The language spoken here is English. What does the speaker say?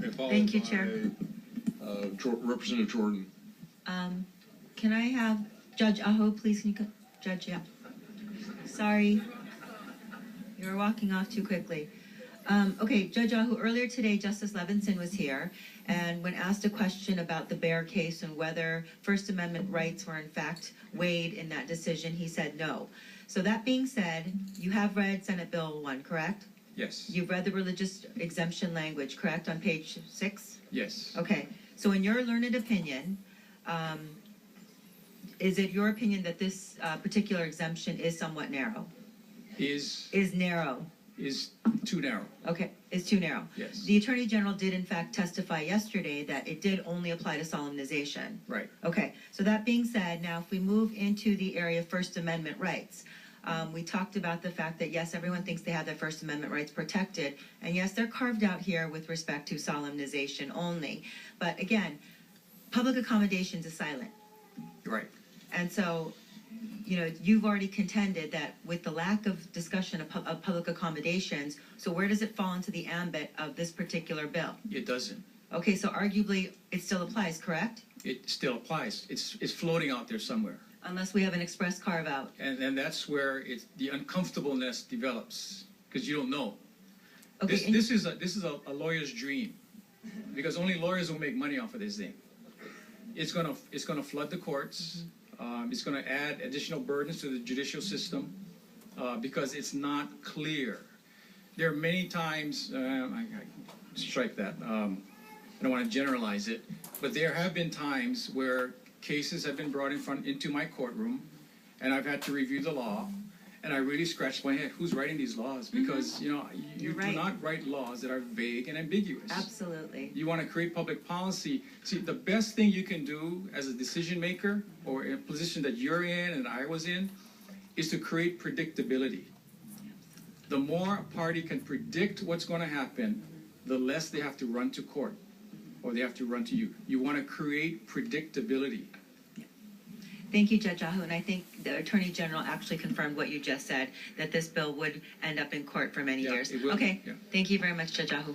Thank you, Chair. Representative Jordan. Can I have Judge Ahu, please? Can you come? Judge, yeah. Sorry. You were walking off too quickly. Okay, Judge Ahu, earlier today, Justice Levinson was here, and when asked a question about the Bear case and whether First Amendment rights were in fact weighed in that decision, he said no. So that being said, you have read Senate Bill 1, correct? Yes. You've read the religious exemption language, correct, on page 6? Yes. Okay, so in your learned opinion, is it your opinion that this particular exemption is somewhat narrow? Is Narrow. Is too narrow. Okay, is too narrow. Yes. The Attorney General did in fact testify yesterday that it did only apply to solemnization. Right. Okay, so that being said, now if we move into the area of First Amendment rights, we talked about the fact that yes, everyone thinks they have their First Amendment rights protected, and yes, they're carved out here with respect to solemnization only. But again, public accommodations is silent. Right. And so, you know, you've already contended that with the lack of discussion of public accommodations, so where does it fall into the ambit of this particular bill? It doesn't. Okay, so arguably it still applies, correct? It still applies. It's floating out there somewhere. Unless we have an express carve out. And that's where the uncomfortableness develops because you don't know. Okay, This is a lawyer's dream because only lawyers will make money off of this thing. It's gonna flood the courts. It's going to add additional burdens to the judicial system because it's not clear. There are many times, I strike that, I don't want to generalize it, but there have been times where cases have been brought into my courtroom and I've had to review the law and I really scratched my head, who's writing these laws? Because, you know, you do not write laws that are vague and ambiguous. Absolutely. You want to create public policy. See, the best thing you can do as a decision maker or in a position that you're in and I was in is to create predictability. The more a party can predict what's going to happen, the less they have to run to court or they have to run to you. You want to create predictability. Thank you, Judge Ahu, and I think the Attorney General actually confirmed what you just said, that this bill would end up in court for many years. It will. Okay, Yeah. Thank you very much, Judge Ahu.